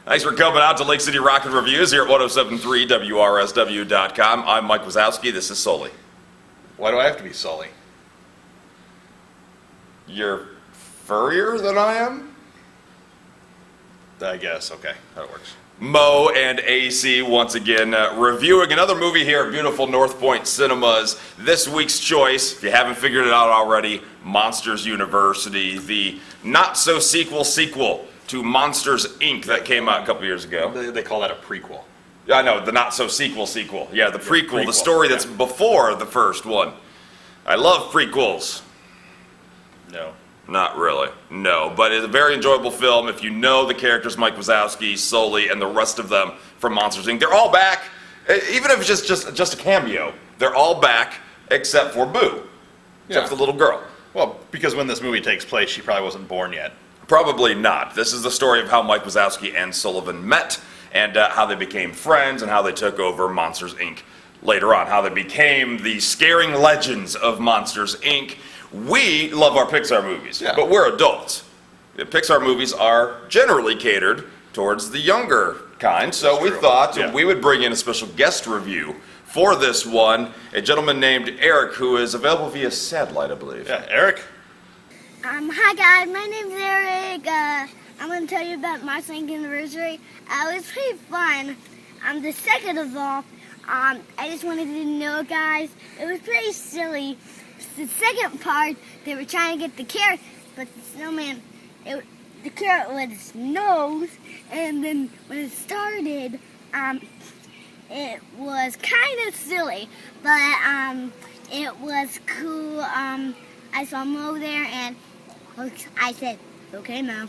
Thanks for coming out to Lake City Rocket Reviews here at 1073 WRSW.com. I'm Mike Wazowski. This is Sully. Why do I have to be Sully? You're furrier than I am? I guess. Okay, that works. Mo and AC once again reviewing another movie here at beautiful North Point Cinemas. This week's choice, if you haven't figured it out already, Monsters University, the not-so-sequel to Monsters, Inc. that came out a couple years ago. They call that a prequel. Yeah, I know, the not-so-sequel. Yeah, the prequel, the story that's before the first one. I love prequels. No. Not really, no. But it's a very enjoyable film. If you know the characters, Mike Wazowski, Sully, and the rest of them from Monsters, Inc., they're all back. Even if it's just a cameo, they're all back except for Boo, except for the little girl. Well, because when this movie takes place, she probably wasn't born yet. Probably not. This is the story of how Mike Wazowski and Sullivan met, and how they became friends, and how they took over Monsters, Inc. later on, how they became the scaring legends of Monsters, Inc. We love our Pixar movies, but we're adults. The Pixar movies are generally catered towards the younger kind, so we thought we would bring in a special guest review for this one, a gentleman named Eric, who is available via satellite, I believe. Yeah, Eric? Hi guys, my name's Eric. I'm going to tell you about my second anniversary. It was pretty fun. The second of all, I just wanted to know, guys, it was pretty silly. The second part, they were trying to get the carrot, but the snowman, the carrot was his nose, and then when it started, it was kind of silly, but it was cool. I saw Mo there, and I said, okay, Mo,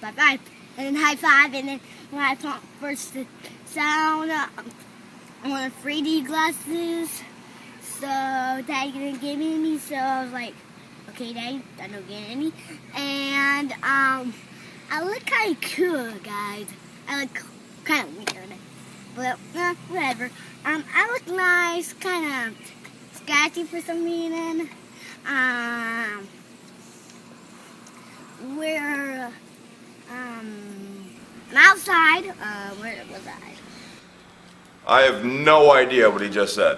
bye-bye, and then high five, and then when I saw first the sound, I wanted 3D glasses. So Daddy didn't give me any, so I was like, okay, Daddy, I don't get any. And I look kind of cool, guys. I look kind of weird, but whatever. I look nice, kind of scratchy for some reason. We're outside. Where was I? I have no idea what he just said.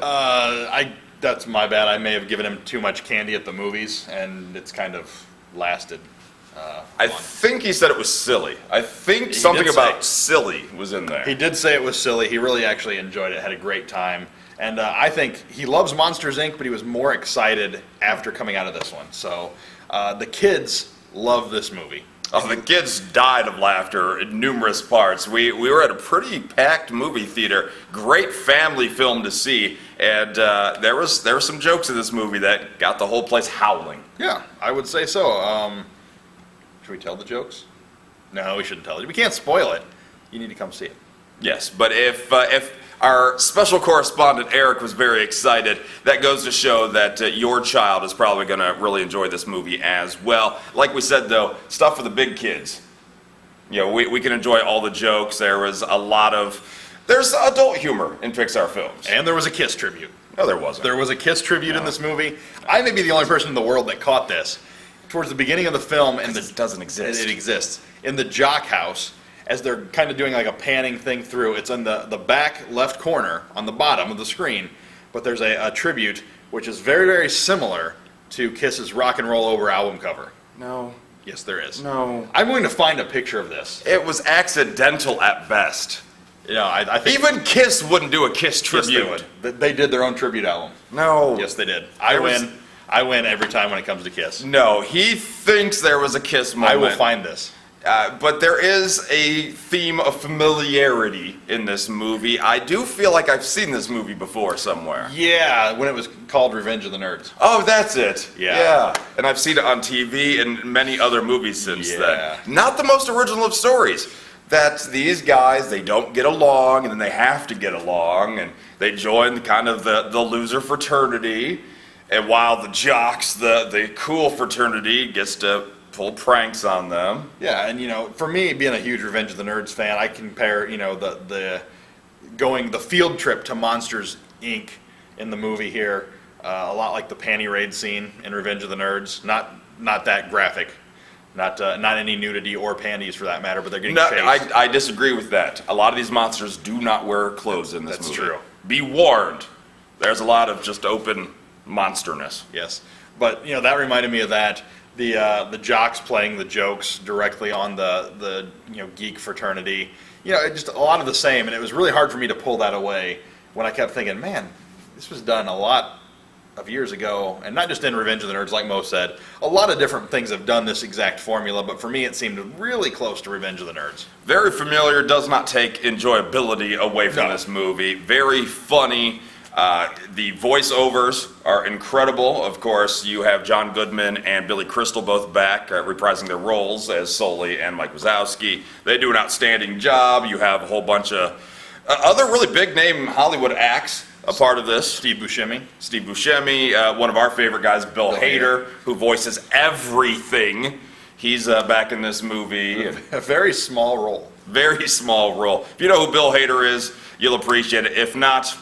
That's my bad. I may have given him too much candy at the movies, and it's kind of lasted. I think he said it was silly. I think something about silly was in there. He did say it was silly. He really actually enjoyed it, had a great time. And I think he loves Monsters, Inc., but he was more excited after coming out of this one. So the kids love this movie. Oh, the kids died of laughter in numerous parts. We were at a pretty packed movie theater. Great family film to see, and there were some jokes in this movie that got the whole place howling. Yeah, I would say so. Should we tell the jokes? No, we shouldn't tell it. We can't spoil it. You need to come see it. Yes, but if our special correspondent Eric was very excited, that goes to show that your child is probably going to really enjoy this movie as well. Like we said, though, stuff for the big kids. You know, we can enjoy all the jokes. There's adult humor in Pixar films. And there was a Kiss tribute. No, there wasn't. There was a Kiss tribute in this movie. I may be the only person in the world that caught this. Towards the beginning of the film, and it doesn't exist. It exists. In the Jock House, as they're kind of doing like a panning thing through, it's in the back left corner on the bottom of the screen, but there's a tribute which is very, very similar to Kiss's Rock and Roll Over album cover. No. Yes, there is. No. I'm going to find a picture of this. It was accidental at best. You know, I think even Kiss wouldn't do a Kiss tribute. Yes, they would. They did their own tribute album. No. Yes, they did. I win every time when it comes to Kiss. No, he thinks there was a Kiss moment. I will find this. But there is a theme of familiarity in this movie. I do feel like I've seen this movie before somewhere. Yeah, when it was called Revenge of the Nerds. Oh, that's it. Yeah. And I've seen it on TV and many other movies since then. Not the most original of stories. That these guys, they don't get along, and then they have to get along, and they join kind of the loser fraternity. And while the jocks, the cool fraternity, gets to pull pranks on them. Yeah, and you know, for me, being a huge Revenge of the Nerds fan, I compare, you know, the field trip to Monsters, Inc. in the movie here, a lot like the panty raid scene in Revenge of the Nerds. Not that graphic, Not any nudity or panties for that matter, but they're getting No, chased. I disagree with that. A lot of these monsters do not wear clothes in this That's movie. true. Be warned. There's a lot of just open monsterness. Yes, but that reminded me of that. The jocks playing the jokes directly on the geek fraternity. Just a lot of the same, and it was really hard for me to pull that away when I kept thinking, man, this was done a lot of years ago, and not just in Revenge of the Nerds, like Mo said. A lot of different things have done this exact formula, but for me it seemed really close to Revenge of the Nerds. Very familiar, does not take enjoyability away from No. this movie. Very funny. The voiceovers are incredible. Of course, you have John Goodman and Billy Crystal both back, reprising their roles as Sully and Mike Wazowski. They do an outstanding job. You have a whole bunch of other really big name Hollywood acts a part of this. Steve Buscemi. Steve Buscemi, one of our favorite guys, Bill Hader, who voices everything. He's back in this movie. A very small role. Very small role. If you know who Bill Hader is, you'll appreciate it. If not,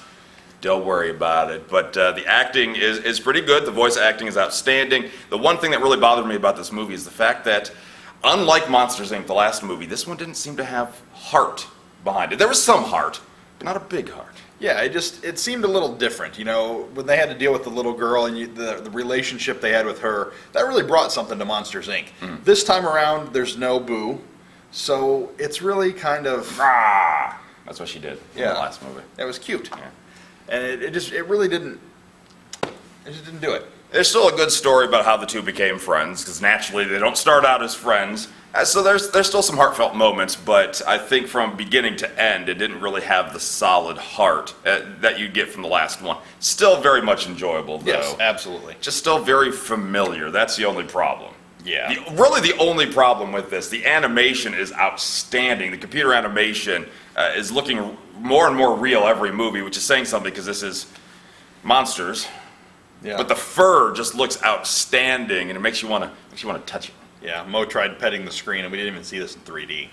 don't worry about it. But the acting is pretty good. The voice acting is outstanding. The one thing that really bothered me about this movie is the fact that, unlike Monsters, Inc., the last movie, this one didn't seem to have heart behind it. There was some heart, but not a big heart. Yeah, it seemed a little different. When they had to deal with the little girl and the relationship they had with her, that really brought something to Monsters, Inc. This time around, there's no Boo, so it's really kind of... Rah! That's what she did in Yeah. the last movie. It was cute. Yeah. And it just didn't do it. There's still a good story about how the two became friends, because naturally they don't start out as friends. So there's still some heartfelt moments, but I think from beginning to end, it didn't really have the solid heart that you'd get from the last one. Still very much enjoyable, though. Yes, absolutely. Just still very familiar. That's the only problem. Yeah. Really the only problem with this, the animation is outstanding. The computer animation is looking more and more real every movie, which is saying something because this is Monsters. Yeah. But the fur just looks outstanding, and it makes you want to touch it. Yeah, Mo tried petting the screen, and we didn't even see this in 3D.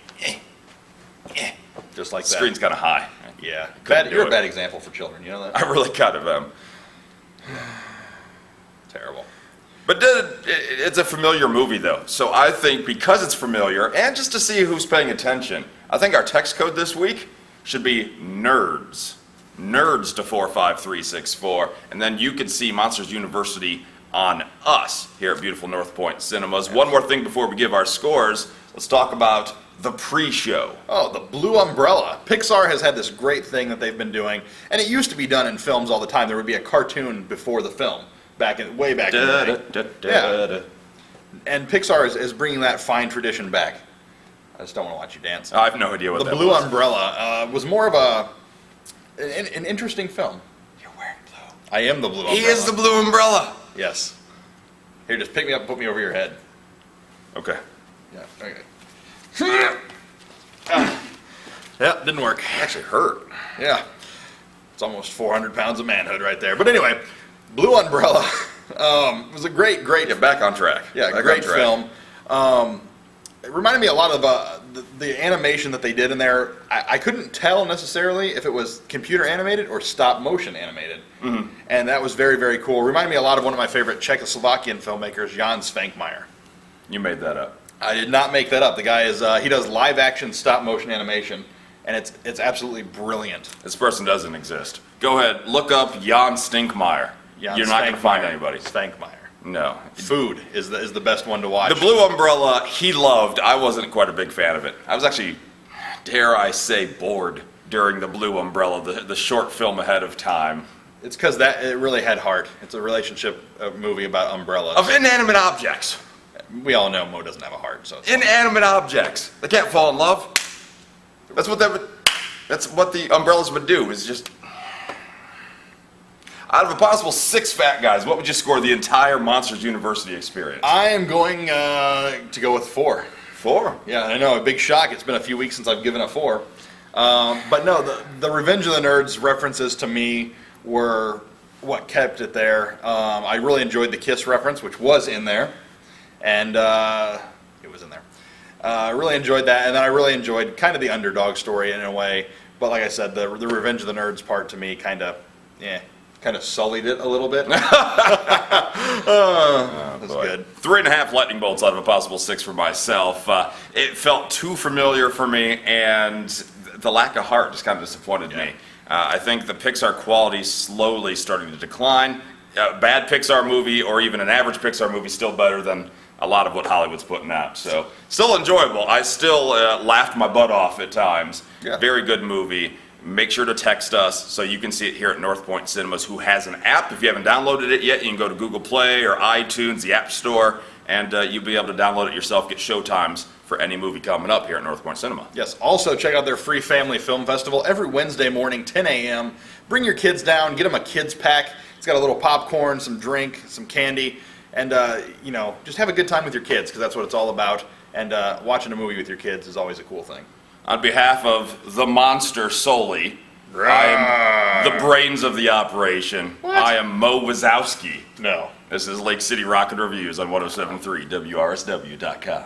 Just like The that. screen's kind of high. Yeah. Couldn't do You're a it. bad example for children, you know that? I really kind of am. Terrible. But it's a familiar movie, though. So I think because it's familiar, and just to see who's paying attention, I think our text code this week should be NERDS. NERDS to 45364. And then you can see Monsters University on us here at beautiful North Point Cinemas. One more thing before we give our scores. Let's talk about the pre-show. Oh, the Blue Umbrella. Pixar has had this great thing that they've been doing, and it used to be done in films all the time. There would be a cartoon before the film, way back in the day. Yeah. And Pixar is bringing that fine tradition back. I just don't want to watch you dance. I have no idea what The that Blue was. Umbrella was more of an interesting film. You're wearing blue. I am the Blue Umbrella. He is the Blue Umbrella. Yes. Here, just pick me up and put me over your head. Okay. Yeah. Okay. Yeah, didn't work. Actually hurt. Yeah. It's almost 400 pounds of manhood right there. But anyway, Blue Umbrella was a great Yeah, back on track. yeah, Back great on track. film. It reminded me a lot of the animation that they did in there. I couldn't tell necessarily if it was computer animated or stop motion animated. Mm-hmm. And that was very, very cool. Reminded me a lot of one of my favorite Czechoslovakian filmmakers, Jan Svankmajer. You made that up. I did not make that up. The guy is he does live action stop motion animation, and it's absolutely brilliant. This person doesn't exist. Go ahead, look up Jan Stinkmeyer. Jan You're not going to find Svankmajer. anybody. Svankmajer. No. Food is the best one to watch. The Blue Umbrella, he loved. I wasn't quite a big fan of it. I was actually, dare I say, bored during the Blue Umbrella, the short film ahead of time. It's because it really had heart. It's a relationship movie about umbrellas. Of inanimate objects. We all know Mo doesn't have a heart, so it's Inanimate objects. They can't fall in love. That's what the umbrellas would do, is just... Out of a possible 6 fat guys, what would you score the entire Monsters University experience? I am going to go with 4. 4. Yeah, I know, a big shock. It's been a few weeks since I've given a 4. But no, the Revenge of the Nerds references to me were what kept it there. I really enjoyed the Kiss reference, which was in there. And it was in there. I really enjoyed that, and then I really enjoyed kind of the underdog story in a way. But like I said, the Revenge of the Nerds part to me kind of kind of sullied it a little bit. That's good. 3.5 lightning bolts out of a possible 6 for myself. It felt too familiar for me, and the lack of heart just kind of disappointed me. I think the Pixar quality slowly starting to decline. A bad Pixar movie or even an average Pixar movie is still better than a lot of what Hollywood's putting out. So still enjoyable. I still laughed my butt off at times. Yeah. Very good movie. Make sure to text us so you can see it here at North Point Cinemas, who has an app. If you haven't downloaded it yet, you can go to Google Play or iTunes, the App Store, and you'll be able to download it yourself, get showtimes for any movie coming up here at North Point Cinema. Yes, also check out their free family film festival every Wednesday morning, 10 a.m. Bring your kids down, get them a kids pack. It's got a little popcorn, some drink, some candy, and just have a good time with your kids, because that's what it's all about. And watching a movie with your kids is always a cool thing. On behalf of the monster Sully, I am the brains of the operation. What? I am Mo Wazowski. No. This is Lake City Rocket Reviews on 107.3 WRSW.com.